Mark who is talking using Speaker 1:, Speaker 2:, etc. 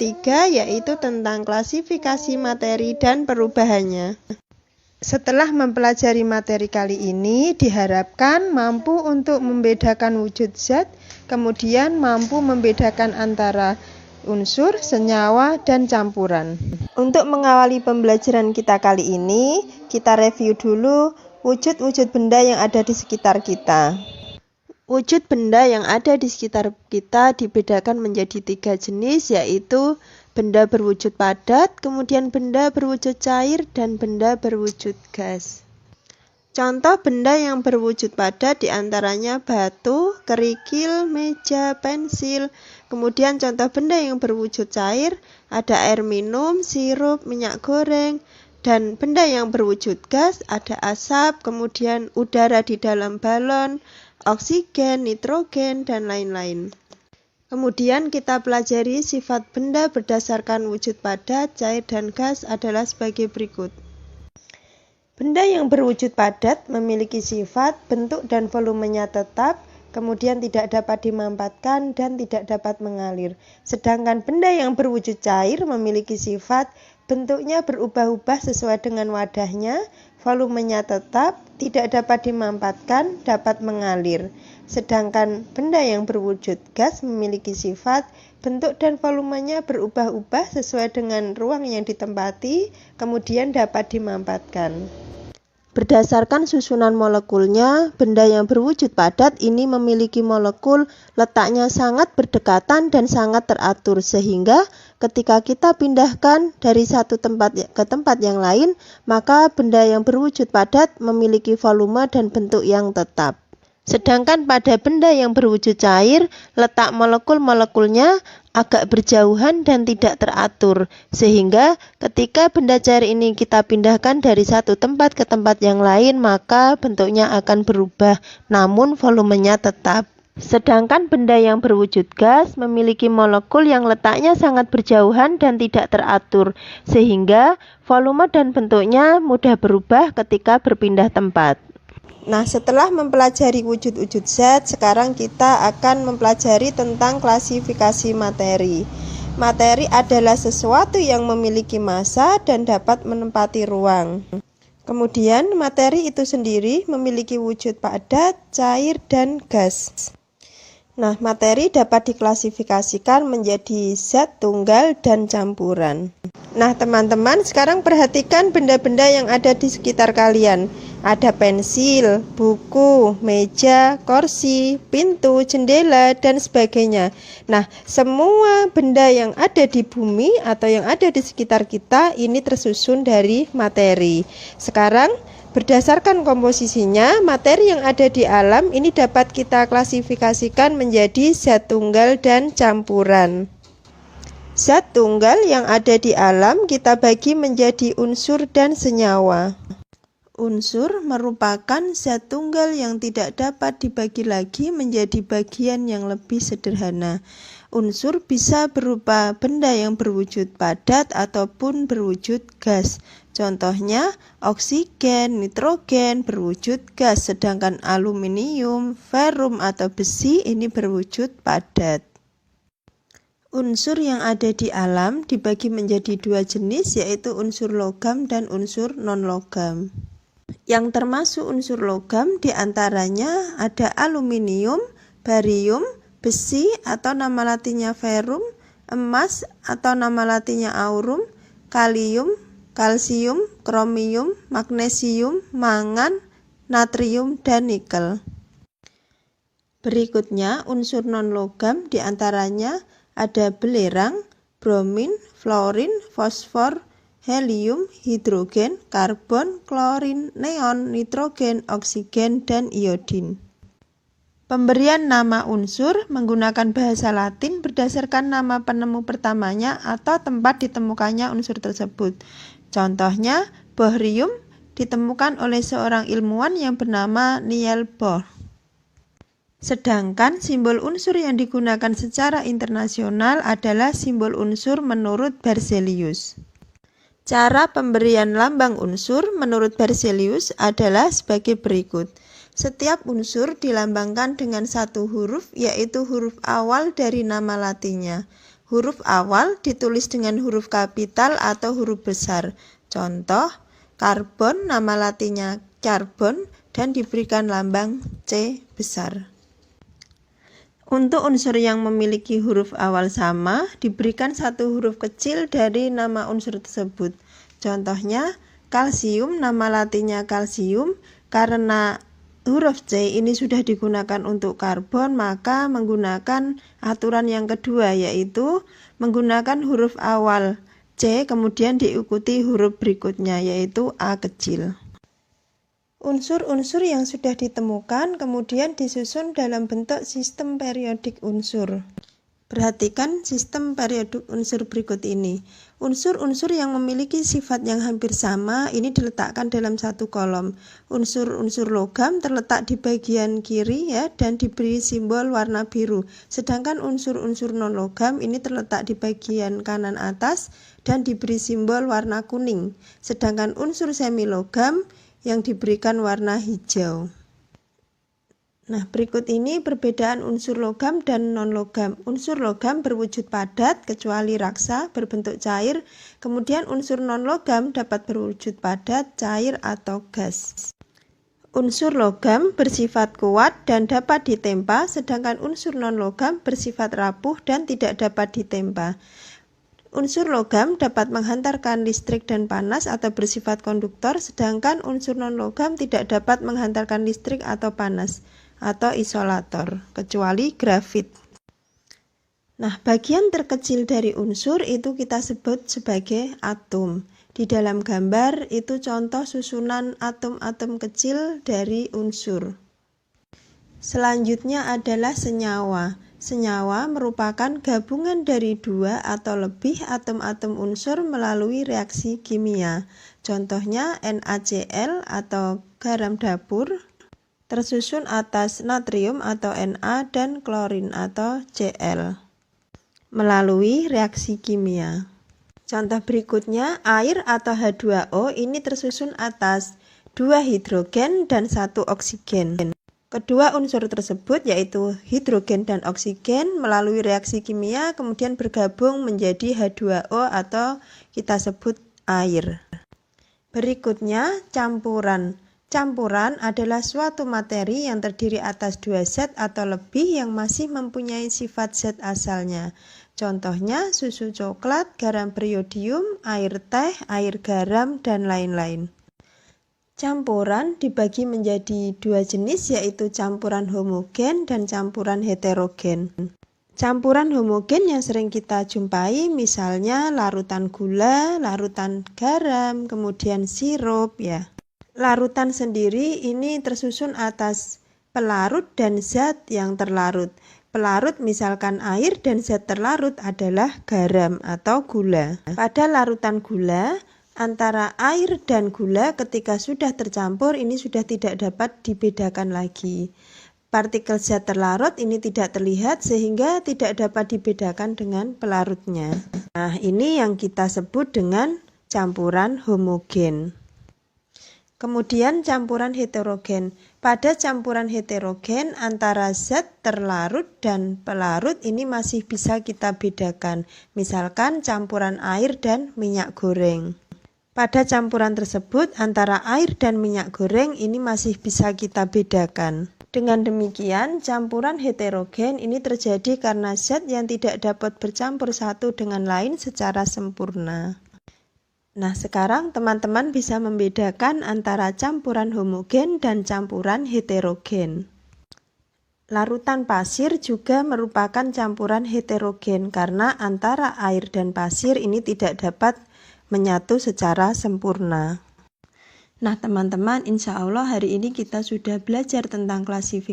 Speaker 1: ketiga, yaitu tentang klasifikasi materi dan perubahannya. Setelah mempelajari materi kali ini, diharapkan mampu untuk membedakan wujud zat, kemudian mampu membedakan antara unsur, senyawa, dan campuran. Untuk mengawali pembelajaran kita kali ini, kita review dulu wujud-wujud benda yang ada di sekitar kita. Wujud benda yang ada di sekitar kita dibedakan menjadi 3 jenis, yaitu benda berwujud padat, kemudian benda berwujud cair, dan benda berwujud gas. Contoh benda yang berwujud padat diantaranya batu, kerikil, meja, pensil. Kemudian contoh benda yang berwujud cair ada air minum, sirup, minyak goreng. Dan benda yang berwujud gas ada asap, kemudian udara di dalam balon, oksigen, nitrogen, dan lain-lain. Kemudian kita pelajari sifat benda berdasarkan wujud padat, cair, dan gas adalah sebagai berikut. Benda yang berwujud padat memiliki sifat, bentuk, dan volumenya tetap, kemudian tidak dapat dimampatkan dan tidak dapat mengalir. Sedangkan benda yang berwujud cair memiliki sifat, bentuknya berubah-ubah sesuai dengan wadahnya, volumenya tetap, tidak dapat dimampatkan, dapat mengalir. Sedangkan benda yang berwujud gas memiliki sifat, bentuk dan volumenya berubah-ubah sesuai dengan ruang yang ditempati, kemudian dapat dimampatkan. Berdasarkan susunan molekulnya, benda yang berwujud padat ini memiliki molekul letaknya sangat berdekatan dan sangat teratur, sehingga ketika kita pindahkan dari satu tempat ke tempat yang lain, maka benda yang berwujud padat memiliki volume dan bentuk yang tetap. Sedangkan pada benda yang berwujud cair, letak molekul-molekulnya agak berjauhan dan tidak teratur, sehingga ketika benda cair ini kita pindahkan dari satu tempat ke tempat yang lain, maka bentuknya akan berubah, namun volumenya tetap. Sedangkan benda yang berwujud gas memiliki molekul yang letaknya sangat berjauhan dan tidak teratur, sehingga volume dan bentuknya mudah berubah ketika berpindah tempat. Nah, setelah mempelajari wujud-wujud zat, sekarang kita akan mempelajari tentang klasifikasi materi. Materi adalah sesuatu yang memiliki massa dan dapat menempati ruang. Kemudian, materi itu sendiri memiliki wujud padat, cair, dan gas. Nah, materi dapat diklasifikasikan menjadi zat tunggal dan campuran. Nah, teman-teman, sekarang perhatikan benda-benda yang ada di sekitar kalian. Ada pensil, buku, meja, kursi, pintu, jendela, dan sebagainya. Nah, semua benda yang ada di bumi atau yang ada di sekitar kita ini tersusun dari materi. Sekarang, berdasarkan komposisinya, materi yang ada di alam ini dapat kita klasifikasikan menjadi zat tunggal dan campuran. Zat tunggal yang ada di alam kita bagi menjadi unsur dan senyawa. Unsur merupakan zat tunggal yang tidak dapat dibagi lagi menjadi bagian yang lebih sederhana. Unsur bisa berupa benda yang berwujud padat ataupun berwujud gas. Contohnya, oksigen, nitrogen berwujud gas, sedangkan aluminium, ferum atau besi ini berwujud padat. Unsur yang ada di alam dibagi menjadi 2 jenis, yaitu unsur logam dan unsur non-logam. Yang termasuk unsur logam diantaranya ada aluminium, barium, besi atau nama latinnya ferum, emas atau nama latinnya aurum, kalium, kalsium, kromium, magnesium, mangan, natrium, dan nikel. Berikutnya unsur non-logam diantaranya ada belerang, bromin, fluorin, fosfor, helium, hidrogen, karbon, klorin, neon, nitrogen, oksigen, dan iodin. Pemberian nama unsur menggunakan bahasa Latin berdasarkan nama penemu pertamanya atau tempat ditemukannya unsur tersebut. Contohnya, bohrium ditemukan oleh seorang ilmuwan yang bernama Niels Bohr. Sedangkan simbol unsur yang digunakan secara internasional adalah simbol unsur menurut Berzelius. Cara pemberian lambang unsur menurut Berzelius adalah sebagai berikut. Setiap unsur dilambangkan dengan satu huruf, yaitu huruf awal dari nama latinnya. Huruf awal ditulis dengan huruf kapital atau huruf besar. Contoh, karbon nama latinnya karbon dan diberikan lambang C besar. Untuk unsur yang memiliki huruf awal sama, diberikan satu huruf kecil dari nama unsur tersebut. Contohnya, kalsium nama latinnya kalsium, karena huruf C ini sudah digunakan untuk karbon, maka menggunakan aturan yang kedua, yaitu menggunakan huruf awal C kemudian diikuti huruf berikutnya, yaitu A kecil. Unsur-unsur yang sudah ditemukan kemudian disusun dalam bentuk sistem periodik unsur. Perhatikan sistem periodik unsur berikut ini. Unsur-unsur yang memiliki sifat yang hampir sama ini diletakkan dalam satu kolom. Unsur-unsur logam terletak di bagian kiri ya dan diberi simbol warna biru. Sedangkan unsur-unsur non-logam ini terletak di bagian kanan atas dan diberi simbol warna kuning. Sedangkan unsur semi-logam yang diberikan warna hijau. Nah, berikut ini perbedaan unsur logam dan non-logam. Unsur logam berwujud padat kecuali raksa berbentuk cair, kemudian unsur non-logam dapat berwujud padat, cair, atau gas. Unsur logam bersifat kuat dan dapat ditempa, sedangkan unsur non-logam bersifat rapuh dan tidak dapat ditempa. Unsur logam dapat menghantarkan listrik dan panas atau bersifat konduktor, sedangkan unsur non-logam tidak dapat menghantarkan listrik atau panas atau isolator, kecuali grafit. Nah, bagian terkecil dari unsur itu kita sebut sebagai atom. Di dalam gambar itu contoh susunan atom-atom kecil dari unsur. Selanjutnya adalah senyawa. Senyawa merupakan gabungan dari dua atau lebih atom-atom unsur melalui reaksi kimia. Contohnya NaCl atau garam dapur, tersusun atas natrium atau Na dan klorin atau Cl melalui reaksi kimia. Contoh berikutnya, air atau H2O ini tersusun atas 2 hidrogen dan 1 oksigen. Kedua unsur tersebut yaitu hidrogen dan oksigen melalui reaksi kimia kemudian bergabung menjadi H2O atau kita sebut air. Berikutnya, campuran. Campuran adalah suatu materi yang terdiri atas 2 zat atau lebih yang masih mempunyai sifat zat asalnya. Contohnya susu coklat, garam beriodium, air teh, air garam, dan lain-lain. Campuran dibagi menjadi 2 jenis yaitu campuran homogen dan campuran heterogen. Campuran homogen yang sering kita jumpai misalnya larutan gula, larutan garam, kemudian sirup ya. Larutan sendiri ini tersusun atas pelarut dan zat yang terlarut. Pelarut misalkan air dan zat terlarut adalah garam atau gula. Pada larutan gula, antara air dan gula ketika sudah tercampur ini sudah tidak dapat dibedakan lagi. Partikel zat terlarut ini tidak terlihat sehingga tidak dapat dibedakan dengan pelarutnya. Nah, ini yang kita sebut dengan campuran homogen. Kemudian campuran heterogen. Pada campuran heterogen antara zat terlarut dan pelarut ini masih bisa kita bedakan. Misalkan campuran air dan minyak goreng. Pada campuran tersebut antara air dan minyak goreng ini masih bisa kita bedakan. Dengan demikian campuran heterogen ini terjadi karena zat yang tidak dapat bercampur satu dengan lain secara sempurna. Nah, sekarang teman-teman bisa membedakan antara campuran homogen dan campuran heterogen. Larutan pasir juga merupakan campuran heterogen karena antara air dan pasir ini tidak dapat menyatu secara sempurna. Nah, teman-teman, insya Allah hari ini kita sudah belajar tentang klasifikasi